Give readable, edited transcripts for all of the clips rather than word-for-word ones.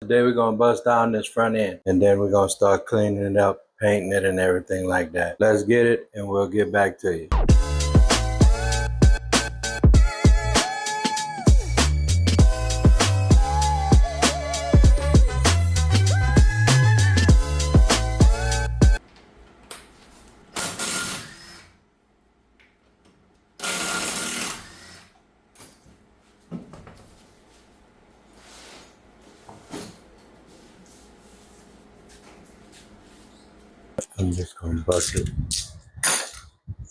today we're gonna bust down this front end and then we're gonna start cleaning it up, painting it and everything like that. Let's get it and we'll get back to you. I'm just gonna bust it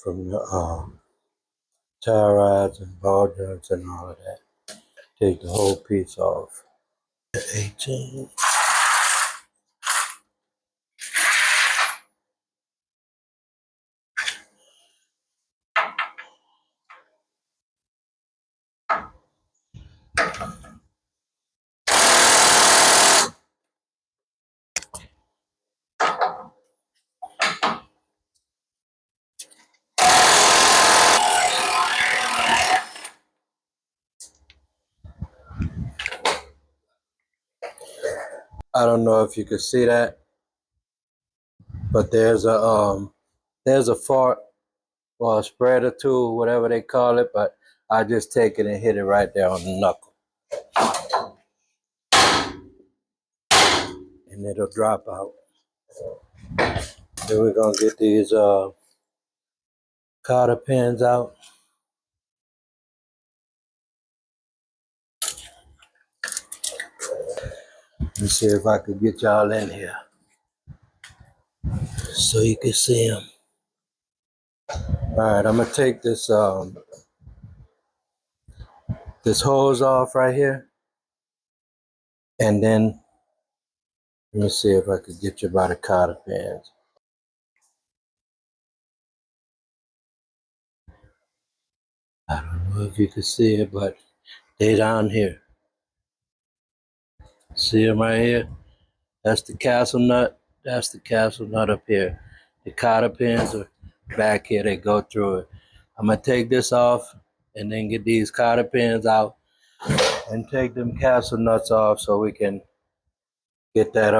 from the tie rods and ball joints and all of that. Take the whole piece off. 18. I don't know if you can see that, but there's a fork or a spreader tool, whatever they call it, but I just take it and hit it right there on the knuckle. And it'll drop out. Then we're gonna get these cotter pins out. Let me see if I could get y'all in here so you can see them. All right, I'm gonna take this this hose off right here, and then let me see if I could get you by the cotter pins. I don't know if you can see it, but they down here. See them right here? That's the castle nut. That's the castle nut up here. The cotter pins are back here. They go through it. I'm gonna take this off and then get these cotter pins out and take them castle nuts off so we can get that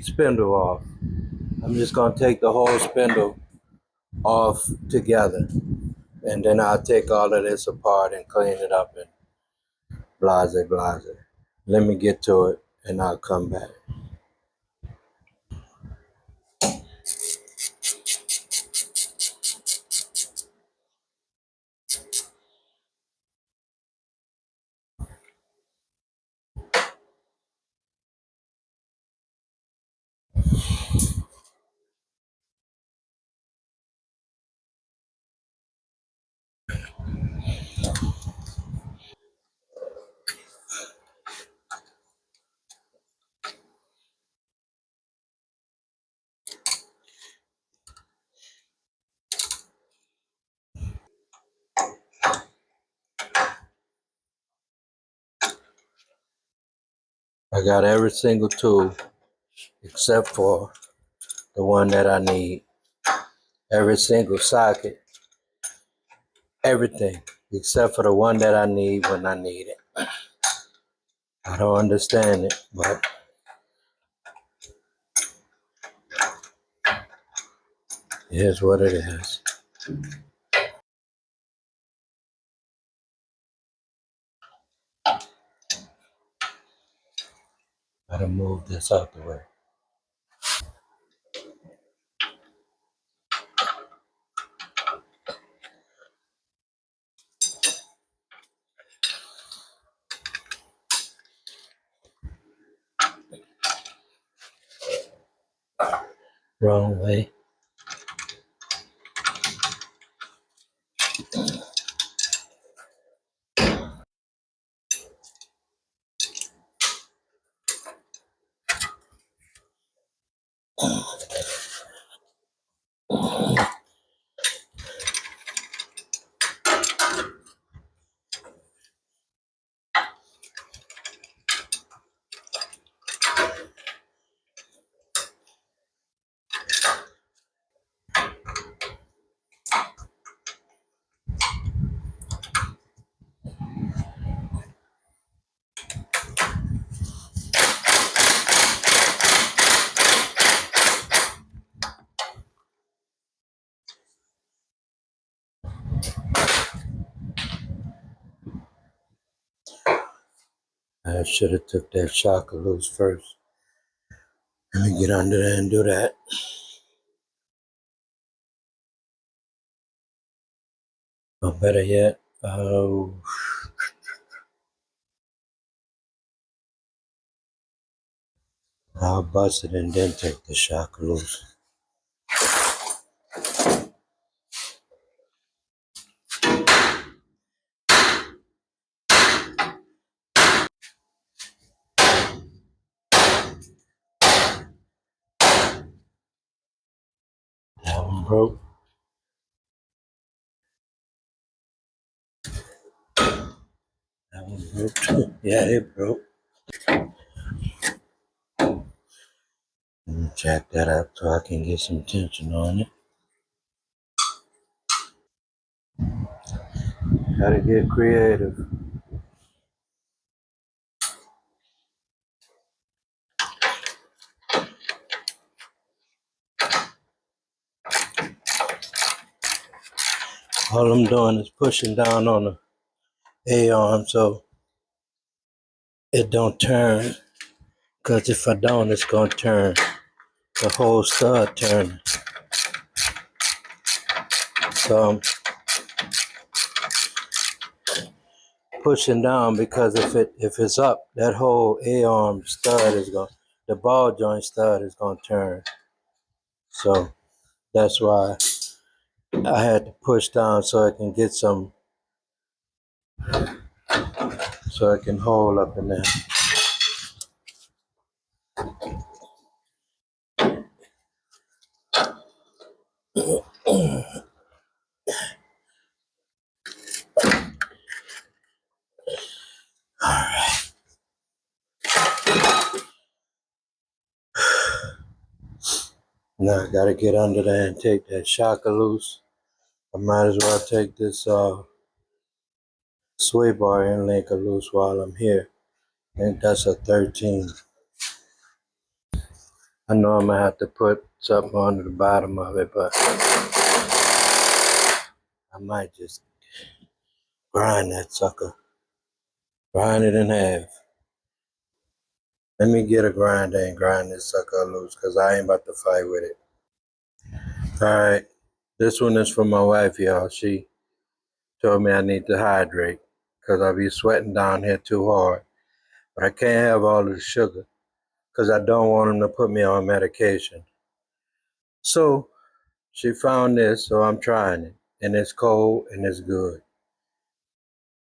spindle off. I'm just gonna take the whole spindle off together, and then I'll take all of this apart and clean it up and blase blase. Let me get to it and I'll come back. I got every single tool except for the one that I need. Every single socket, everything except for the one that I need when I need it. I don't understand it, but here's what it is. Gotta move this out the way. Wrong way. I should have took that shocker loose first. Let me get under there and do that. Or better yet, I'll bust it and then take the shocker loose. That one broke. That one broke. Yeah, it broke. Let me jack that up so I can get some tension on it. Gotta get creative. All I'm doing is pushing down on the A-arm so it don't turn. Cause if I don't, it's gonna turn. The whole stud turning. So I'm pushing down because if it's up, that whole A-arm stud is going, the ball joint stud is gonna turn. So that's why I had to push down so I can get some, so I can hold up in there. Now I gotta get under there and take that shocker loose. I might as well take this sway bar and link loose while I'm here. I think that's a 13. I know I'm gonna have to put something under the bottom of it, but I might just grind that sucker. Grind it in half. Let me get a grinder and grind this sucker loose because I ain't about to fight with it. Alright, this one is for my wife, y'all. She told me I need to hydrate because I be sweating down here too hard. But I can't have all this sugar because I don't want them to put me on medication. So she found this, so I'm trying it. And it's cold and it's good.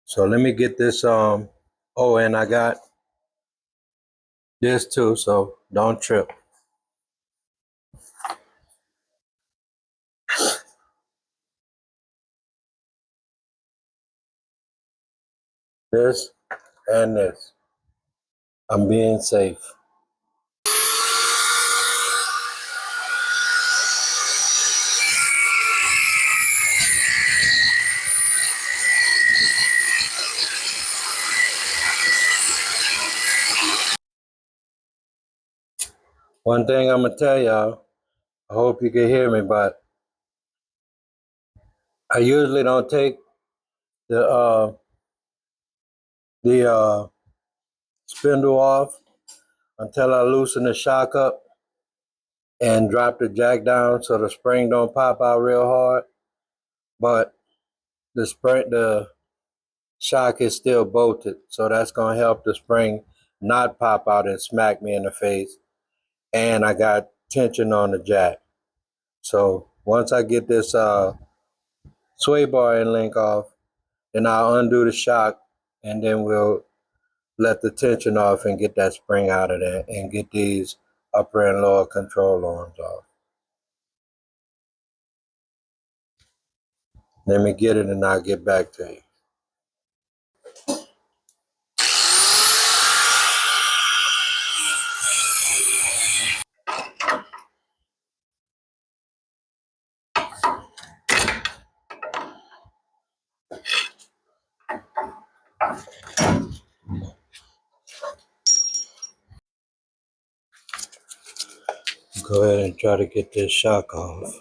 So let me get this, oh, and I got this too, so don't trip. This and this. I'm being safe. One thing I'm gonna tell y'all, I hope you can hear me, but I usually don't take the spindle off until I loosen the shock up and drop the jack down so the spring don't pop out real hard. But the shock is still bolted, so that's gonna help the spring not pop out and smack me in the face. And I got tension on the jack. So once I get this sway bar and link off, then I'll undo the shock and then we'll let the tension off and get that spring out of there and get these upper and lower control arms off. Let me get it and I'll get back to you. Go ahead and try to get this shock off.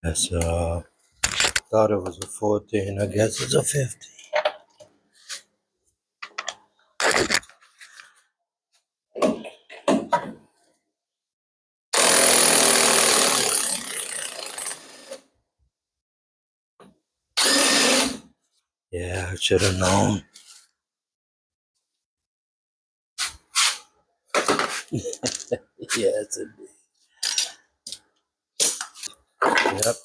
That's thought it was a 14. I guess it's a 15. Yeah, I should have known. Yes, indeed. Yep.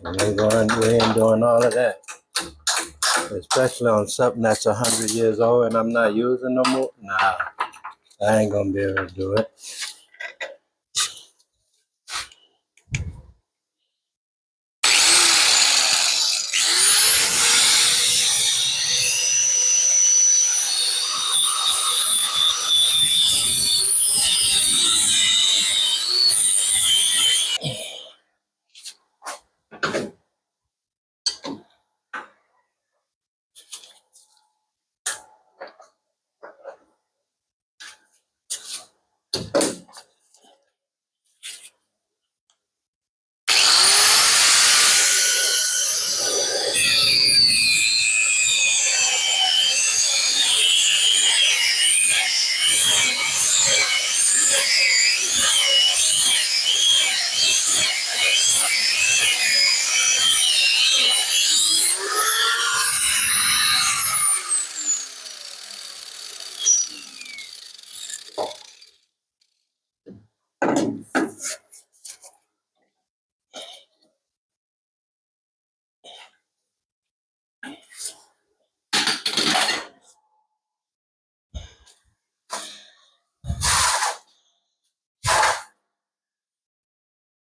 We ain't doing all of that. Especially on something that's 100 years old and I'm not using no more. Nah, I ain't gonna be able to do it.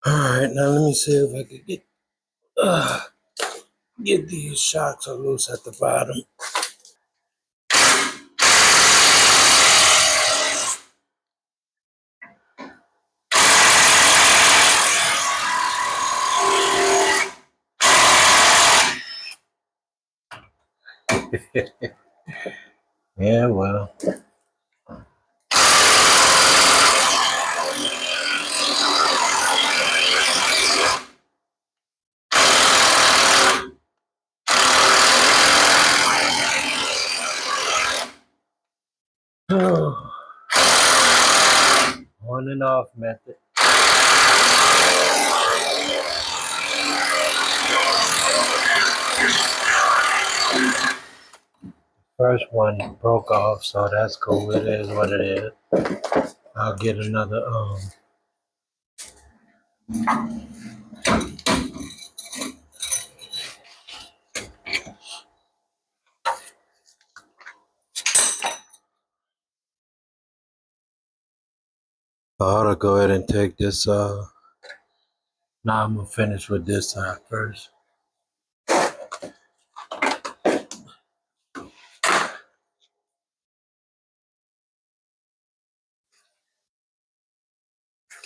All right, now let me see if I can get these shocks loose at the bottom. Yeah, well. On and off method. First one broke off, so that's cool. It is what it is. I'll get another I ought to go ahead and take this now I'm gonna finish with this side first.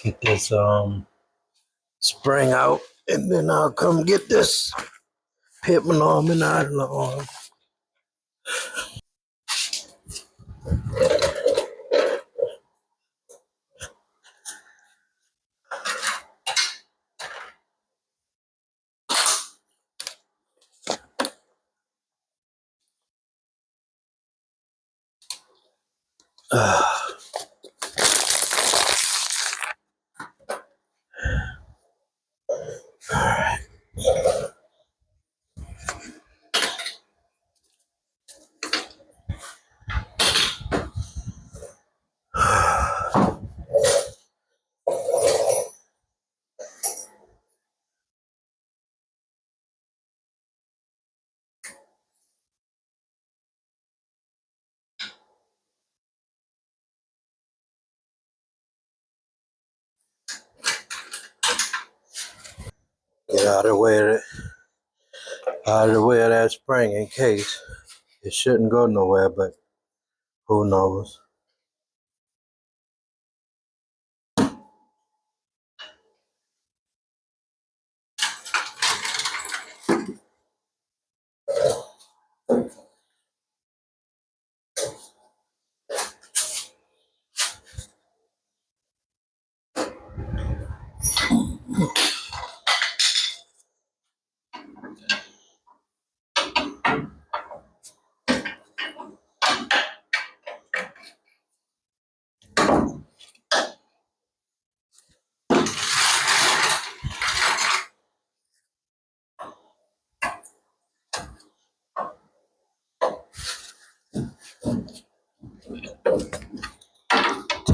Get this spring out, and then I'll come get this Pitman arm and idler arm. Get out of the way of that spring in case. It shouldn't go nowhere, but who knows?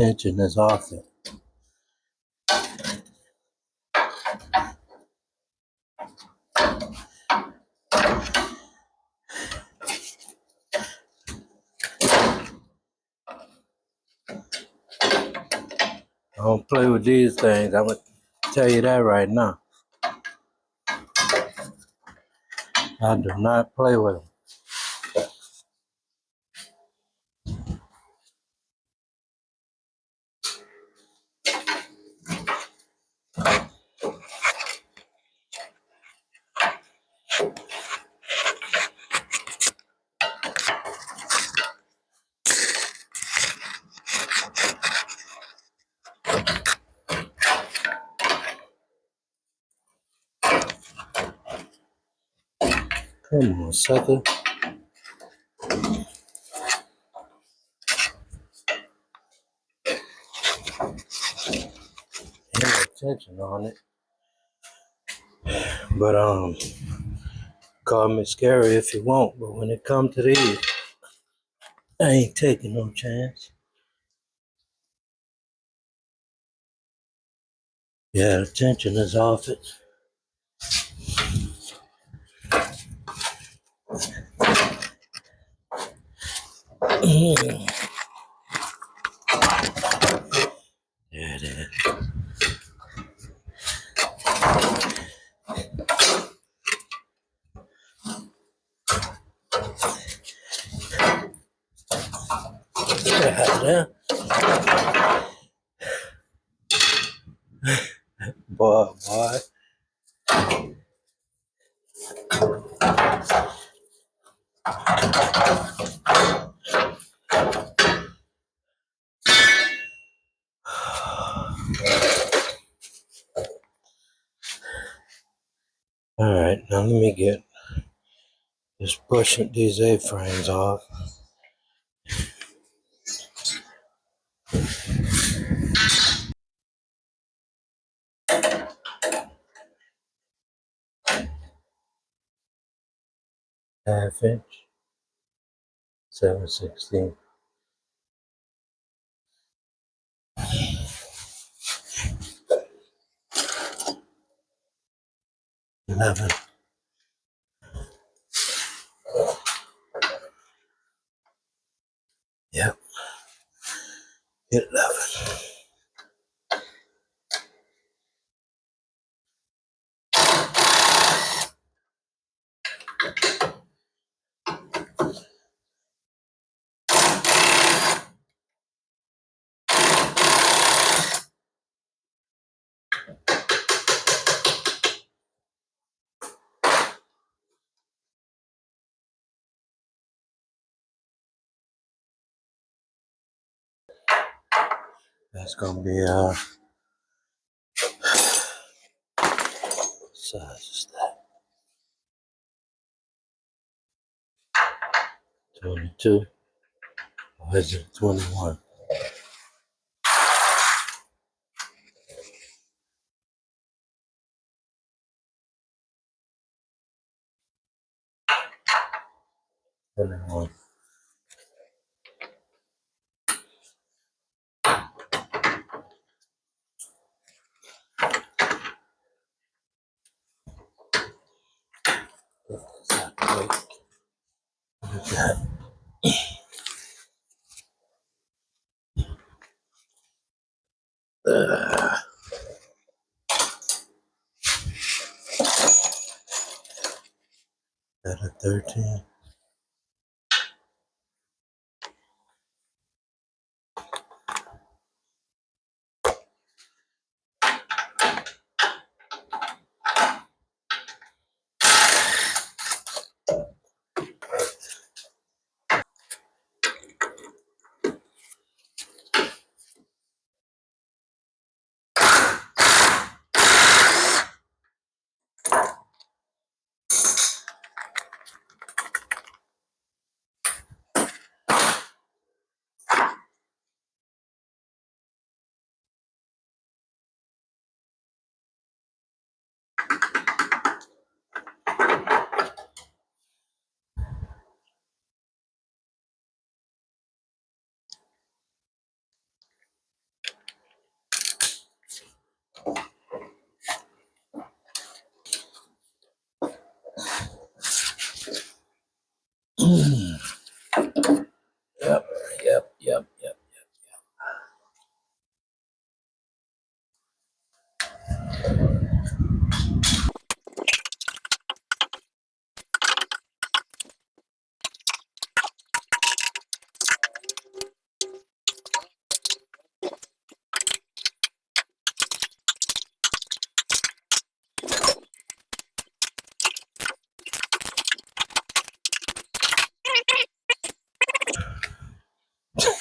tension is off it. I don't play with these things. I'm gonna tell you that right now. I do not play with them. Come on, sucker. Ain't no tension on it. But call me scary if you want. But when it comes to these, I ain't taking no chance. Yeah, the tension is off it. There it is. Yeah. Boy. Alright, now let me get just pushing these A-frames off. Half inch, 7/16. 11. Yep. 11. That's gonna be what size is that? 22. Or is it 21? One. That a 13?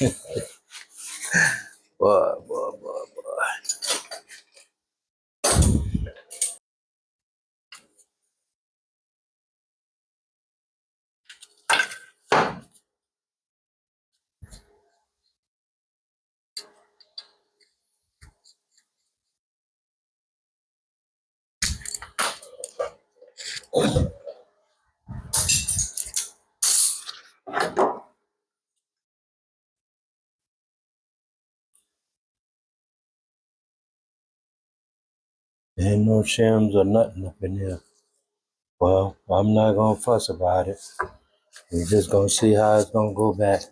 Boy, boy, boy, boy. Ain't no shims or nothing up in here. Well, I'm not gonna fuss about it. We're just gonna see how it's gonna go back.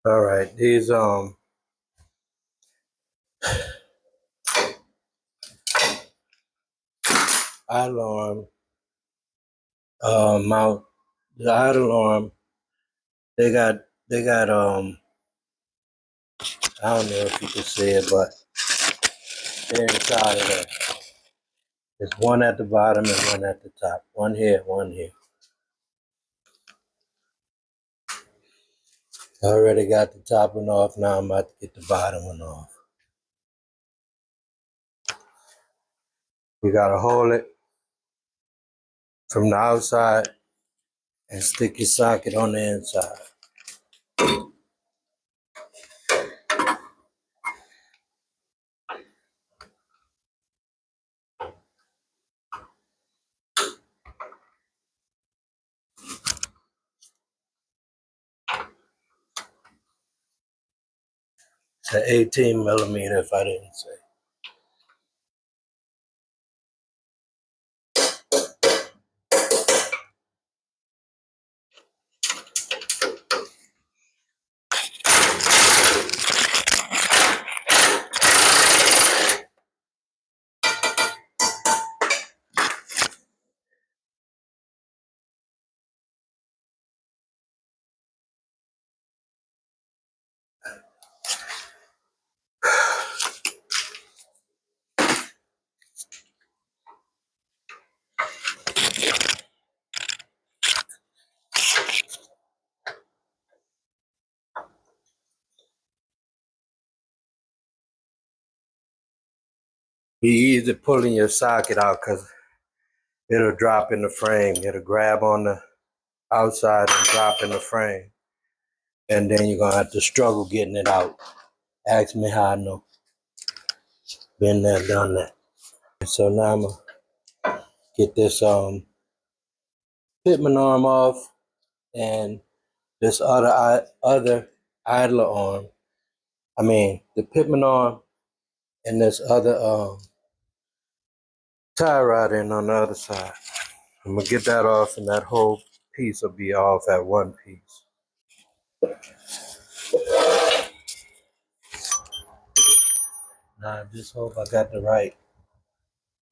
All right, these idle arm mount, the idle arm, they got I don't know if you can see it, but they're inside of there. There's one at the bottom and one at the top. One here, one here. I already got the top one off. Now I'm about to get the bottom one off. You gotta hold it from the outside and stick your socket on the inside. It's an 18 millimeter if I didn't say. Be easy pulling your socket out because it'll drop in the frame. It'll grab on the outside and drop in the frame. And then you're gonna have to struggle getting it out. Ask me how I know. Been there, done that. So now I'm gonna get this pitman arm off and this other idler arm. I mean the pitman arm and this other tie rod in on the other side. I'm gonna get that off and that whole piece will be off at one piece. Now I just hope I got the right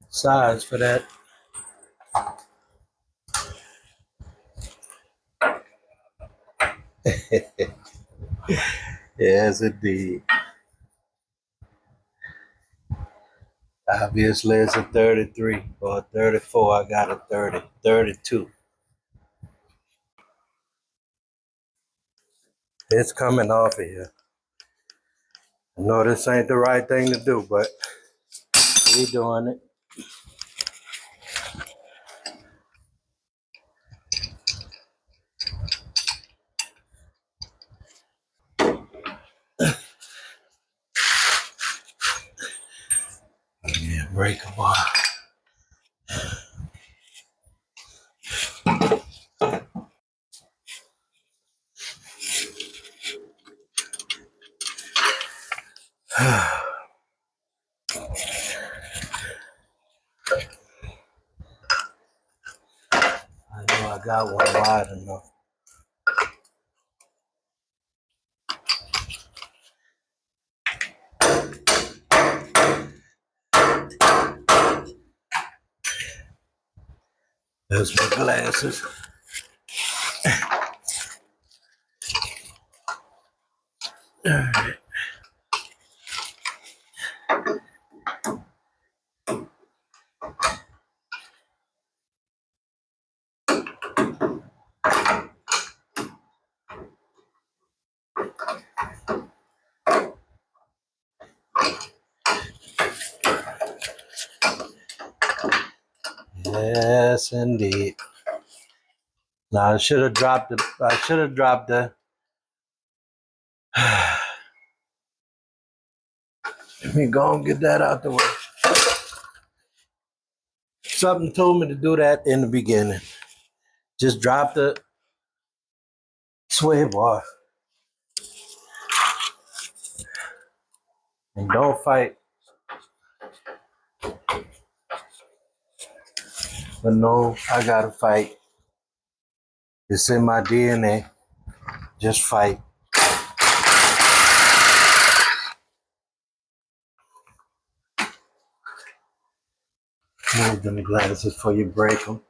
size for that. Yes, indeed. Obviously, it's a 33 or a 34. I got a 30, 32. It's coming off of here. I know this ain't the right thing to do, but We doing it. Yeah, breakable. I know I got one wide enough. There's my glasses. Yes, indeed. Now I should have dropped the. Let me go and get that out the way. Something told me to do that in the beginning. Just drop the sway bar and don't fight. But no, I gotta fight. It's in my DNA. Just fight. Move them glasses before you break them.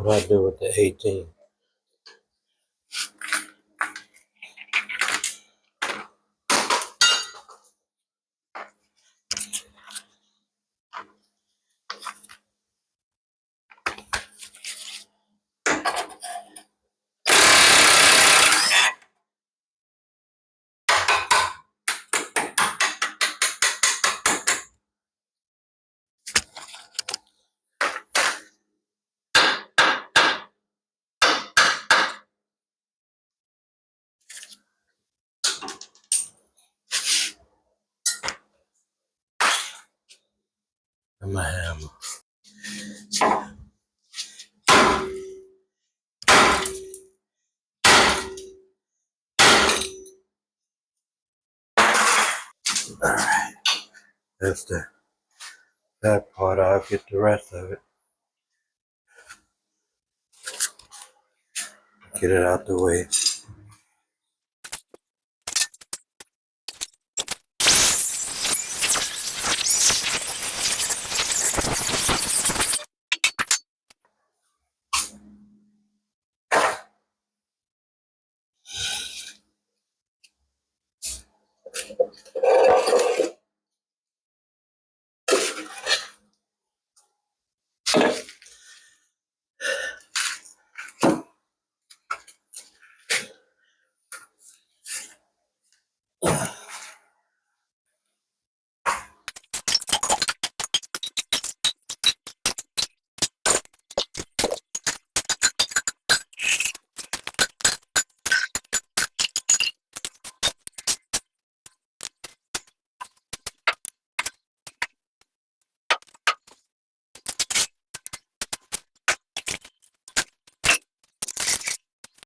What I do with the 18? And my hammer. All right, that's that part. I'll get the rest of it. Get it out the way.